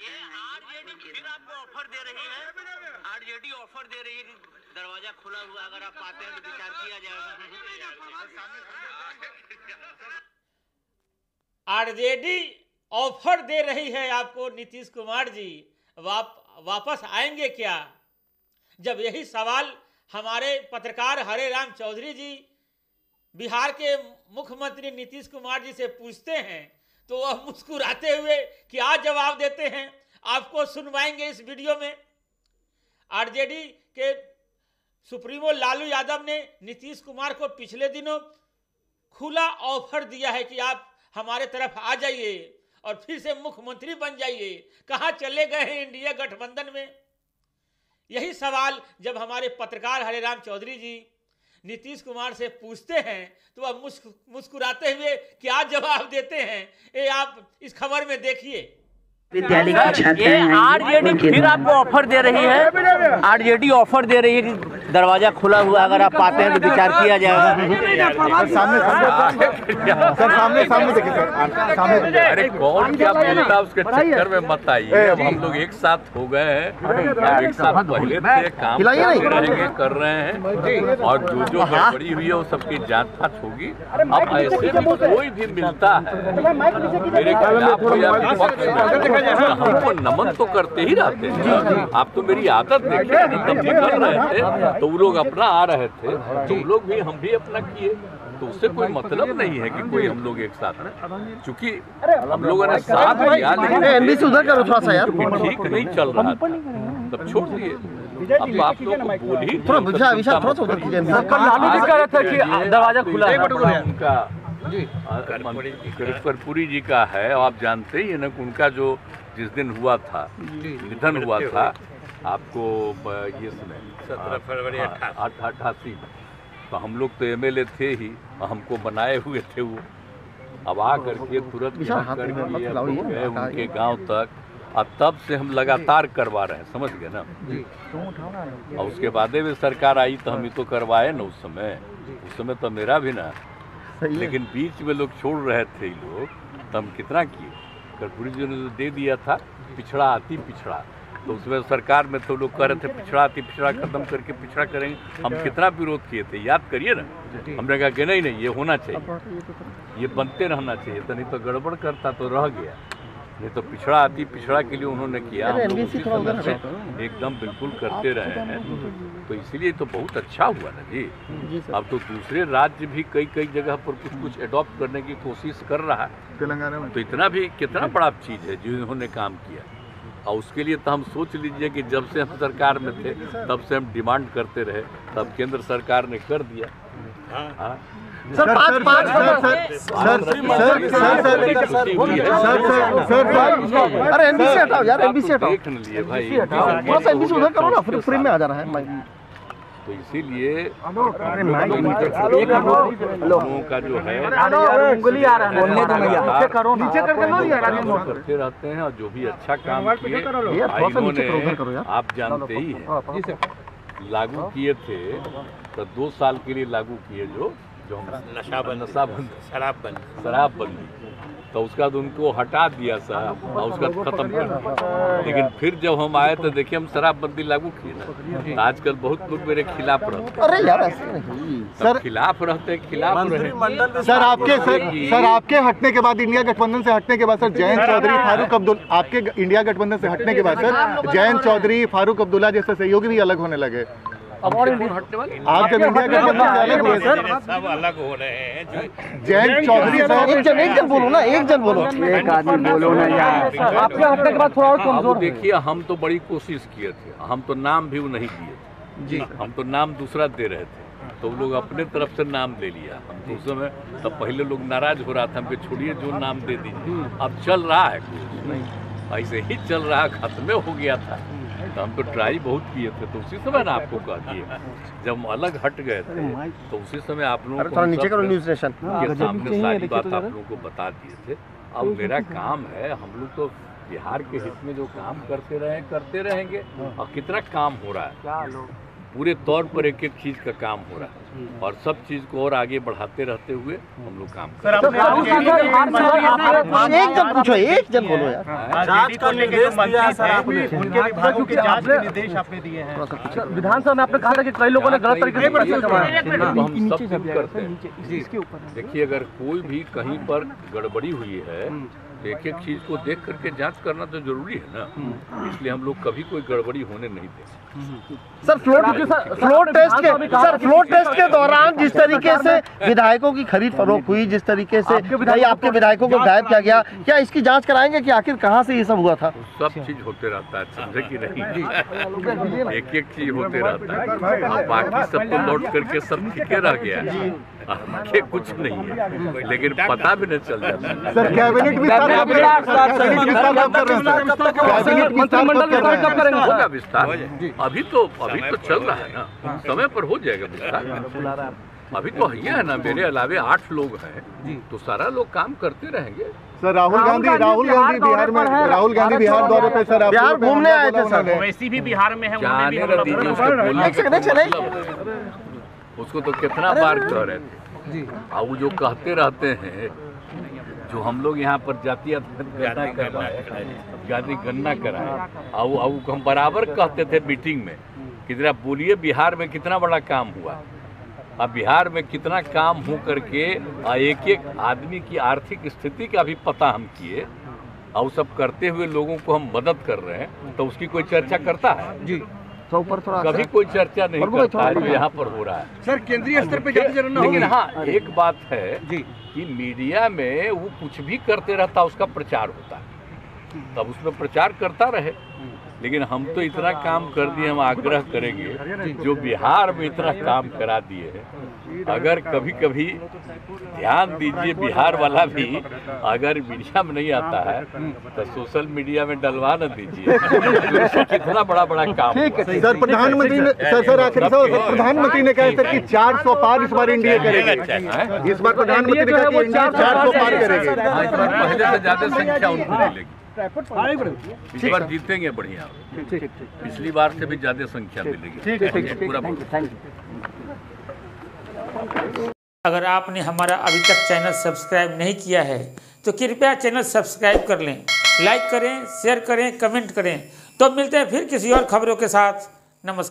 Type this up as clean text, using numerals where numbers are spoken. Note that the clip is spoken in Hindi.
आरजेडी फिर आपको ऑफर दे रही है। आरजेडी ऑफर दे रही है कि दरवाजा खुला हुआ, अगर आप पाते हैं तो विचार किया जाएगा। आरजेडी ऑफर दे रही है आपको, नीतीश कुमार जी वापस आएंगे क्या? जब यही सवाल हमारे पत्रकार हरे राम चौधरी जी बिहार के मुख्यमंत्री नीतीश कुमार जी से पूछते हैं तो वह मुस्कुराते हुए क्या जवाब देते हैं, आपको सुनवाएंगे इस वीडियो में। आरजेडी के सुप्रीमो लालू यादव ने नीतीश कुमार को पिछले दिनों खुला ऑफर दिया है कि आप हमारे तरफ आ जाइए और फिर से मुख्यमंत्री बन जाइए। कहां चले गए हैं इंडिया गठबंधन में? यही सवाल जब हमारे पत्रकार हरेराम चौधरी जी नीतीश कुमार से पूछते हैं तो वह मुस्कुराते हुए क्या जवाब देते हैं, ये आप इस खबर में देखिए। विद्यालय के छात्र हैं, आरजेडी फिर आपको ऑफर दे रही है। आरजेडी ऑफर दे रही है कि दरवाजा खुला हुआ, अगर आप पाते हैं तो विचार किया जाएगा। सामने देखिए सर, सामने। अरे कौन क्या बोलता उसके चक्कर में मत आइए। अब हम लोग एक साथ हो गए हैं, एक साथ पहले थे, काम कर रहे हैं और जो गड़बड़ी हुई है वो सबकी जांच फांच होगी। अब ऐसे भी कोई भी मिलता है मेरे खिलाफ हो या विपक्ष में, हमको नमन तो करते ही रहते हैं। आप तो मेरी आदत देखिए, तब निकल रहे थे तो वो लोग अपना आ रहे थे, तो वो लोग भी हम भी अपना किए, तो उससे कोई मतलब नहीं है कि कोई हम लोग एक साथ हैं। चूंकि हम लोगों ने साथ दिया लेकिन उधर करो थोड़ा सा यार, ठीक नहीं चल रहा था, तब छोड़ दिए। अब आप लोग को बोल ही दरवाजा खुला है उनका कर्पूरी जी का है। आप जानते ही है ना उनका जो जिस दिन हुआ था, निधन हुआ था, आपको ये सुने 17 फरवरी 88। तो हम लोग तो एमएलए थे ही, हमको बनाए हुए थे वो। अब आ करके तुरंत गए उनके गांव तक, और तब से हम लगातार करवा रहे हैं, समझ गए ना। और उसके बाद में सरकार आई तो हम ही तो करवाए ना। उस समय तो मेरा भी ना, लेकिन बीच में लोग छोड़ रहे थे लोग, तो हम कितना किए। कर्पूरी जी ने दे दिया था पिछड़ा आती पिछड़ा, तो उसमें सरकार में तो लोग कह रहे थे पिछड़ा आती पिछड़ा खत्म करके पिछड़ा करेंगे। हम कितना विरोध किए थे, याद करिए ना। हमने कहा कि नहीं ये होना चाहिए, ये बनते रहना चाहिए, तो नहीं तो गड़बड़ करता तो रह गया। नहीं तो पिछड़ा आती पिछड़ा के लिए उन्होंने किया, एकदम बिल्कुल करते रहे हैं। तो इसीलिए तो बहुत अच्छा हुआ ना जी। अब तो दूसरे राज्य भी कई जगह पर कुछ एडॉप्ट करने की कोशिश कर रहा है तेलंगाना में। तो इतना भी कितना बड़ा चीज़ है जो इन्होंने काम किया। और उसके लिए तो हम सोच लीजिए कि जब से हम सरकार में थे तब से हम डिमांड करते रहे, तब केंद्र सरकार ने कर दिया। हाँ सर अरे एमबीसी हटाओ यार, एमबीसी हटाओ। देख लिए भाई, थोड़ा सा एमबीसी उधर करो ना, फ्री में आ जा रहा है। तो इसीलिए लोगों का जो है उंगली आ रहा है, करते रहते हैं। और जो भी अच्छा काम किए इन्होंने, आप जानते ही हैं, लागू किए थे तो 2 साल के लिए लागू किए जो नशाबंदी शराबबंदी, तो उसका बाद उनको हटा दिया साहब और उसका खत्म कर दिया। लेकिन फिर जब हम आए तो देखिए हम शराबबंदी लागू किए ना। आजकल बहुत लोग मेरे खिलाफ रहते हैं। अरे यार ऐसे नहीं सर, खिलाफ रहते हैं, खिलाफ रहे। सर आपके हटने के बाद, इंडिया गठबंधन से हटने के बाद सर, जयंत चौधरी फारूक अब्दुल्ला, आपके इंडिया गठबंधन से हटने के बाद सर जयंत चौधरी फारूक अब्दुल्ला जैसे सहयोगी भी अलग होने लगे। अब और हटने वाले आप जब इंडिया गठबंधन से अलग हुए सर, सब अलग हो रहे हैं। जयंत चौधरी एक जन बोलो ना, एक जन बोलो, एक आदमी बोलो ना यार। आपके हटने के बाद थोड़ा और कमजोर। देखिए हम तो बड़ी कोशिश किए थे, हम तो नाम भी नहीं दिए थे जी, हम तो नाम दूसरा दे रहे थे, तो लोग अपने तरफ से नाम ले लिया। हम तो उस समय तब पहले लोग नाराज हो रहा था, हमको छोड़िए जो नाम दे दीजिए। अब चल रहा है कुछ ऐसे ही चल रहा, खत्म हो गया था। तो हम तो ट्राई बहुत किए थे, तो उसी समय ना आपको कह दिए, जब हम अलग हट गए थे तो उसी समय आप लोगों को नीचे करो न्यूज़ स्टेशन के सामने सारी बात आप लोगों को बता दिए थे। अब मेरा काम है, हम लोग तो बिहार के हित में जो काम करते रहेंगे। और कितना काम हो रहा है, पूरे तौर पर एक एक चीज़ का काम हो रहा है और सब चीज़ को और आगे बढ़ाते रहते हुए हम लोग काम कर रहे हैं। एक जब पूछो, एक जब बोलो यार। जांच का निर्देश दिया है सर आपने, उनके विभागों की जांच के निर्देश आपने दिए हैं। विधानसभा में आपने कहा था कि कई लोगों ने गलत तरीके से पैसे कमाए। तो हम सब दिन करते हैं। देखिए, अगर कोई भी कहीं पर गड़बड़ी हुई है तो एक एक चीज को देख करके जांच करना तो जरूरी है ना, इसलिए हम लोग कभी कोई गड़बड़ी होने नहीं देंगे। सर फ्लोर टेस्ट के दौरान जिस तरीके से विधायकों की खरीद फरोख्त हुई, जिस तरीके से कई आपके विधायकों को गायब किया गया, क्या इसकी जांच कराएंगे कि आखिर कहां से ये सब हुआ था? सब चीज होते रहता है, समझे कि नहीं, एक एक चीज होते रहता है। अब बाकी सब तो लौट करके सब ठीके रह गया है, आगे कुछ नहीं है, लेकिन पता भी नहीं चल जाता। सर कैबिनेट होगा विस्तार, अभी तो चल रहा है ना, समय पर हो जाएगा विस्तार। अभी तो है ना, मेरे अलावे 8 लोग हैं, तो सारा लोग काम करते रहेंगे। सर राहुल गांधी बिहार में, राहुल गांधी बिहार दौरे पे सर बिहार घूमने आए थे सर। वैसी भी बिहार में है, जाने दीजिए उसको बोलने, उसको तो कितना बार कह रहे थे। और वो जो कहते रहते हैं, जो हम लोग यहाँ पर जातीय गणना कराए, और हम बराबर कहते थे मीटिंग में कि जरा बोलिए बिहार में कितना बड़ा काम हुआ। अब बिहार में कितना काम हो करके एक एक आदमी की आर्थिक स्थिति का भी पता हम किए, और सब करते हुए लोगों को हम मदद कर रहे हैं, तो उसकी कोई चर्चा करता है जी? कभी कोई चर्चा नहीं करता है, जो यहाँ पर हो रहा है। सर केंद्रीय स्तर पे लेकिन हाँ, एक बात है कि मीडिया में वो कुछ भी करते रहता, उसका प्रचार होता है, तब उसमें प्रचार करता रहे। लेकिन हम तो इतना काम कर दिए, हम आग्रह करेंगे जो बिहार में इतना काम करा दिए हैं, अगर कभी कभी ध्यान दीजिए, बिहार वाला भी अगर मीडिया में नहीं आता है तो सोशल मीडिया में डलवा न दीजिए, कितना बड़ा बड़ा काम। सर प्रधानमंत्री ने प्रधानमंत्री ने कहा सर कि 400 पार इस बार इंडिया करेगी। इस बार प्रधानमंत्री ने कहा कि इंडिया 400 पार करेगी। इस बार पहले से ज्यादा संख्या उनको मिलेगी, इस बार जीतेंगे बढ़िया, पिछली बार से भी ज्यादा संख्या मिलेगी पूरा। अगर आपने हमारा अभी तक चैनल सब्सक्राइब नहीं किया है तो कृपया चैनल सब्सक्राइब कर लें, लाइक करें, शेयर करें, कमेंट करें। तो मिलते हैं फिर किसी और खबरों के साथ। नमस्कार।